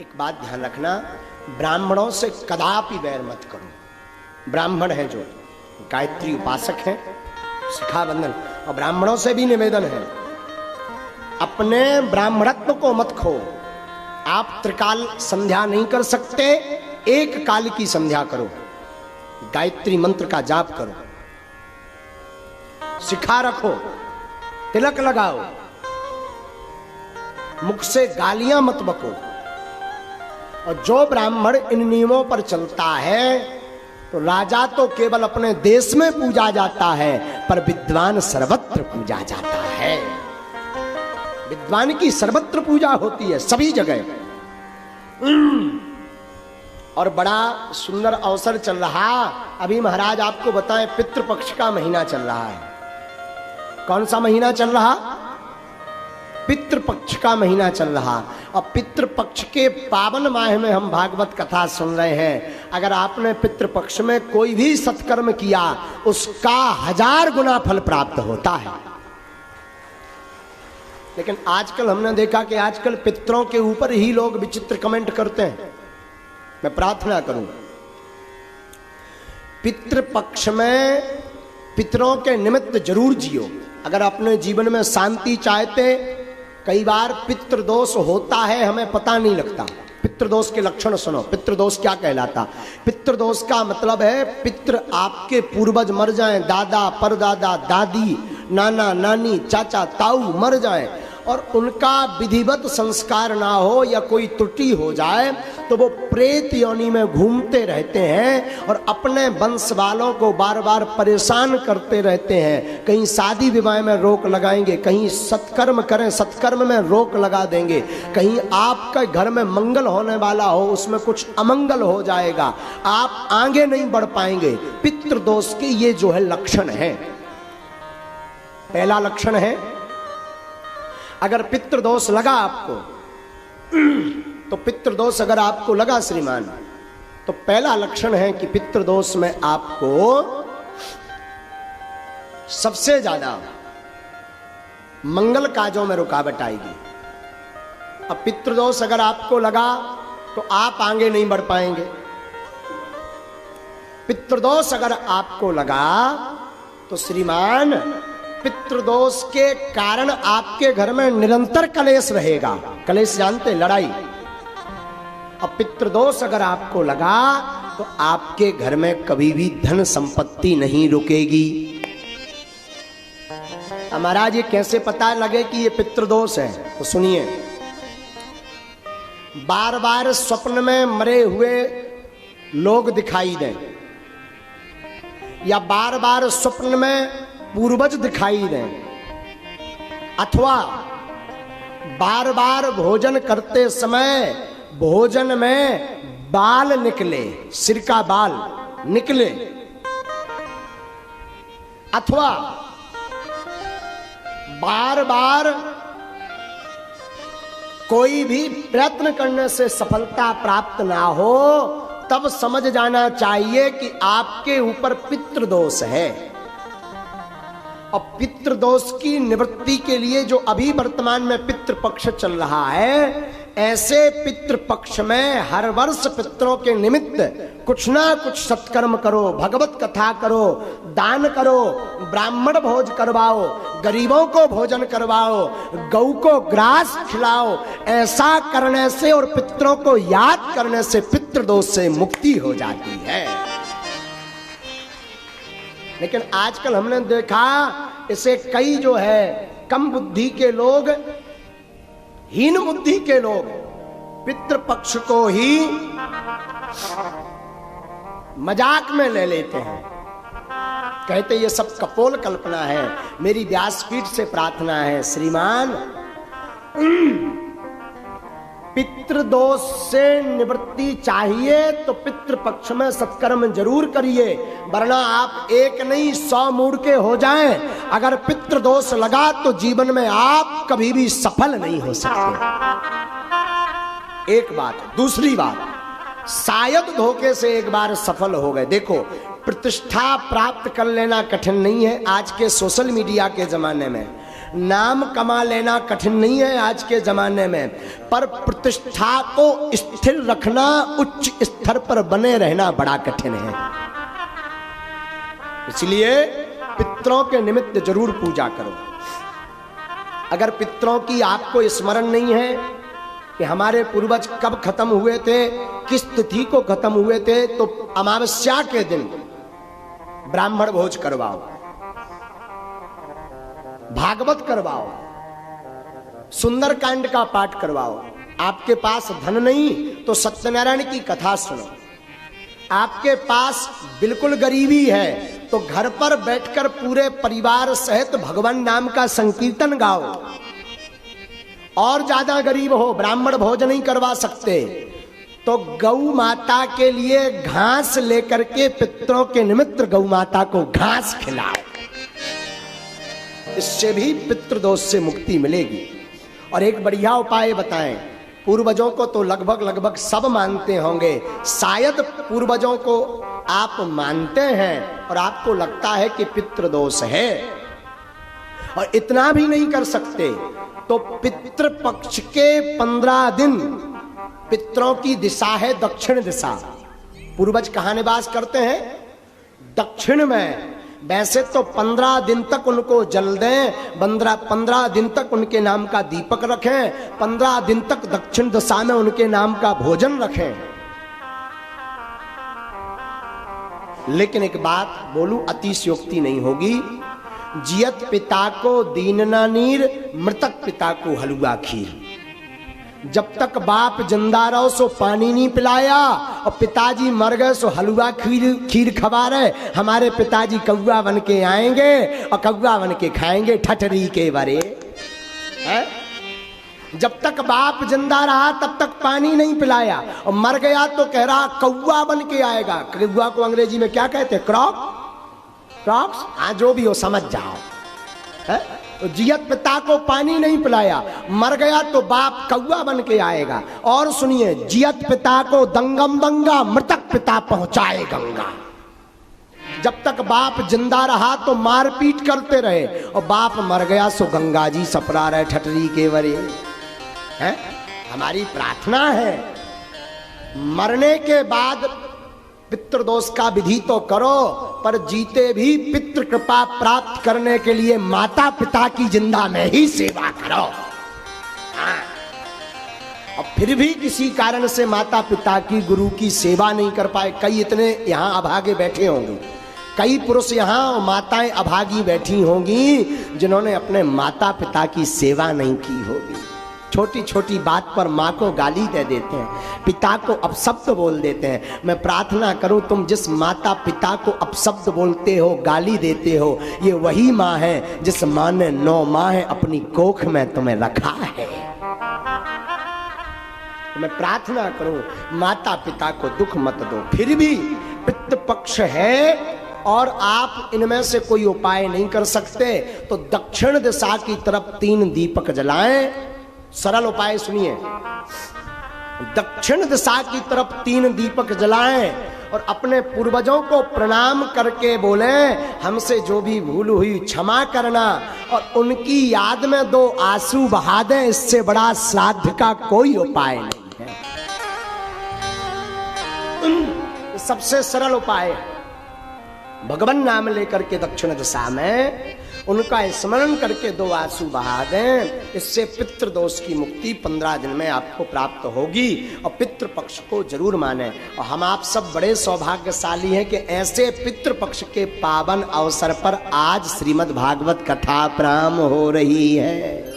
एक बात ध्यान रखना, ब्राह्मणों से कदापि बैर मत करो। ब्राह्मण हैं जो गायत्री उपासक हैं, शिखाबंधन, और ब्राह्मणों से भी निवेदन है अपने ब्राह्मणत्व को मत खो। आप त्रिकाल संध्या नहीं कर सकते, एक काल की संध्या करो, गायत्री मंत्र का जाप करो, शिखा रखो, तिलक लगाओ, मुख से गालियां मत बको। और जो ब्राह्मण इन नियमों पर चलता है तो राजा तो केवल अपने देश में पूजा जाता है, पर विद्वान सर्वत्र पूजा जाता है। विद्वान की सर्वत्र पूजा होती है, सभी जगह। और बड़ा सुंदर अवसर चल रहा, अभी महाराज आपको बताएं, पितृपक्ष का महीना चल रहा है। कौन सा महीना चल रहा? पितृपक्ष का महीना चल रहा। और पितृपक्ष के पावन माह में हम भागवत कथा सुन रहे हैं। अगर आपने पितृपक्ष में कोई भी सत्कर्म किया, उसका 1000 गुना फल प्राप्त होता है। लेकिन आजकल हमने देखा कि आजकल पितरों के ऊपर ही लोग विचित्र कमेंट करते हैं। मैं प्रार्थना करूं, पितृपक्ष में पितरों के निमित्त जरूर जियो। अगर अपने जीवन में शांति चाहते, कई बार पितृदोष होता है, हमें पता नहीं लगता। पितृदोष के लक्षण सुनो। पितृदोष क्या कहलाता? पितृदोष का मतलब है पितृ आपके पूर्वज मर जाएं, दादा परदादा दादी नाना नानी चाचा ताऊ मर जाएं और उनका विधिवत संस्कार ना हो या कोई त्रुटि हो जाए तो वो प्रेत योनि में घूमते रहते हैं और अपने वंश वालों को बार बार परेशान करते रहते हैं। कहीं शादी विवाह में रोक लगाएंगे, कहीं सत्कर्म करें सत्कर्म में रोक लगा देंगे, कहीं आपका घर में मंगल होने वाला हो उसमें कुछ अमंगल हो जाएगा, आप आगे नहीं बढ़ पाएंगे। पितृदोष के ये जो है लक्षण है। पहला लक्षण है, अगर पितृदोष लगा आपको तो पितृदोष अगर आपको लगा श्रीमान, तो पहला लक्षण है कि पितृदोष में आपको सबसे ज्यादा मंगल काजों में रुकावट आएगी। अब पितृदोष अगर आपको लगा तो आप आगे नहीं बढ़ पाएंगे। पितृदोष अगर आपको लगा तो श्रीमान पितृदोष के कारण आपके घर में निरंतर कलेश रहेगा। कलेश जानते, लड़ाई। अब पितृदोष अगर आपको लगा तो आपके घर में कभी भी धन संपत्ति नहीं रुकेगी। महाराज ये कैसे पता लगे कि ये पितृदोष है? तो सुनिए, बार बार स्वप्न में मरे हुए लोग दिखाई दें या बार बार स्वप्न में पूर्वज दिखाई दें, अथवा बार बार भोजन करते समय भोजन में बाल निकले, सिर का बाल निकले, अथवा बार बार कोई भी प्रयत्न करने से सफलता प्राप्त ना हो, तब समझ जाना चाहिए कि आपके ऊपर पितृदोष है। और पितृदोष की निवृत्ति के लिए जो अभी वर्तमान में पितृपक्ष चल रहा है, ऐसे पितृपक्ष में हर वर्ष पितरों के निमित्त कुछ ना कुछ सत्कर्म करो, भगवत कथा करो, दान करो, ब्राह्मण भोज करवाओ, गरीबों को भोजन करवाओ, गौ को ग्रास खिलाओ। ऐसा करने से और पितरों को याद करने से पितृदोष से मुक्ति हो जाती है। लेकिन आजकल हमने देखा इसे कई जो है कम बुद्धि के लोग, हीन बुद्धि के लोग पितृपक्ष को ही मजाक में ले लेते हैं, कहते ये सब कपोल कल्पना है। मेरी व्यासपीठ से प्रार्थना है श्रीमान, पितृदोष से निवृत्ति चाहिए तो पितृपक्ष में सत्कर्म जरूर करिए, वरना आप एक नहीं 100 मूड के हो जाएं। अगर पितृदोष लगा तो जीवन में आप कभी भी सफल नहीं हो सकते। एक बात। दूसरी बात, शायद धोखे से एक बार सफल हो गए। देखो, प्रतिष्ठा प्राप्त कर लेना कठिन नहीं है आज के सोशल मीडिया के जमाने में, नाम कमा लेना कठिन नहीं है आज के जमाने में, पर प्रतिष्ठा को स्थिर रखना, उच्च स्तर पर बने रहना बड़ा कठिन है। इसलिए पितरों के निमित्त जरूर पूजा करो। अगर पितरों की आपको स्मरण नहीं है कि हमारे पूर्वज कब खत्म हुए थे, किस तिथि को खत्म हुए थे, तो अमावस्या के दिन ब्राह्मण भोज करवाओ, भागवत करवाओ, सुंदरकांड का पाठ करवाओ। आपके पास धन नहीं तो सत्यनारायण की कथा सुनो। आपके पास बिल्कुल गरीबी है तो घर पर बैठकर पूरे परिवार सहित भगवान नाम का संकीर्तन गाओ। और ज्यादा गरीब हो, ब्राह्मण भोज नहीं करवा सकते, तो गौ माता के लिए घास लेकर के पितरों के निमित्त गौ माता को घास खिलाओ। इससे भी पितृदोष से मुक्ति मिलेगी। और एक बढ़िया उपाय बताएं, पूर्वजों को तो लगभग सब मानते होंगे, शायद पूर्वजों को आप मानते हैं और आपको लगता है कि पितृदोष है और इतना भी नहीं कर सकते, तो पितृपक्ष के 15 दिन पितरों की दिशा है दक्षिण दिशा। पूर्वज कहाँ निवास करते हैं? दक्षिण में। वैसे तो 15 दिन तक उनको जल दें, 15 दिन तक उनके नाम का दीपक रखें, 15 दिन तक दक्षिण दिशा में उनके नाम का भोजन रखें। लेकिन एक बात बोलूं, अतिशयोक्ति नहीं होगी। जियत पिता को दीन ना नीर, मृतक पिता को हलवा खीर। जब तक बाप जिंदा रहो सो पानी नहीं पिलाया, और पिताजी मर गए सो हलवा खीर खवा रहे। हमारे पिताजी कौवा बन के आएंगे और कौवा बन के खाएंगे ठठरी के बरे है? जब तक बाप जिंदा रहा तब तक पानी नहीं पिलाया, और मर गया तो कह रहा कौवा बन के आएगा। कौवा को अंग्रेजी में क्या कहते हैं? क्रॉक्स। हाँ, जो भी हो समझ जाओ है? तो जियत पिता को पानी नहीं पिलाया, मर गया तो बाप कौवा बन के आएगा। और सुनिए, जियत पिता को दंगम दंगा, मृतक पिता पहुंचाए गंगा। जब तक बाप जिंदा रहा तो मारपीट करते रहे, और बाप मर गया सो गंगा जी सपरा रहे ठठरी के वरे है? हमारी प्रार्थना है मरने के बाद पितृदोष का विधि तो करो, पर जीते भी पितृ कृपा प्राप्त करने के लिए माता पिता की जिंदा में ही सेवा करो। और फिर भी किसी कारण से माता पिता की, गुरु की सेवा नहीं कर पाए, कई इतने यहाँ अभागे बैठे होंगे, कई पुरुष यहाँ माताएं अभागी बैठी होंगी जिन्होंने अपने माता पिता की सेवा नहीं की होगी। छोटी छोटी बात पर माँ को गाली दे देते हैं, पिता को अपशब्द बोल देते हैं। मैं प्रार्थना करूं, तुम जिस माता पिता को अपशब्द बोलते हो, गाली देते हो, ये वही माँ है जिस माँ ने 9 माह अपनी कोख में तुम्हें रखा है। मैं प्रार्थना करूं, माता पिता को दुख मत दो। फिर भी पितृपक्ष है और आप इनमें से कोई उपाय नहीं कर सकते, तो दक्षिण दिशा की तरफ 3 दीपक जलाएं। सरल उपाय सुनिए, दक्षिण दिशा की तरफ 3 दीपक जलाएं और अपने पूर्वजों को प्रणाम करके बोलें, हमसे जो भी भूल हुई क्षमा करना, और उनकी याद में 2 आंसू बहा दें। इससे बड़ा श्राद्ध का कोई उपाय नहीं है। सबसे सरल उपाय है, भगवान नाम लेकर के दक्षिण दिशा में उनका स्मरण करके 2 आंसू बहा दें। इससे पितृदोष की मुक्ति 15 दिन में आपको प्राप्त होगी। और पितृपक्ष को जरूर माने। और हम आप सब बड़े सौभाग्यशाली हैं कि ऐसे पितृपक्ष के पावन अवसर पर आज श्रीमद् भागवत कथा प्रारंभ हो रही है।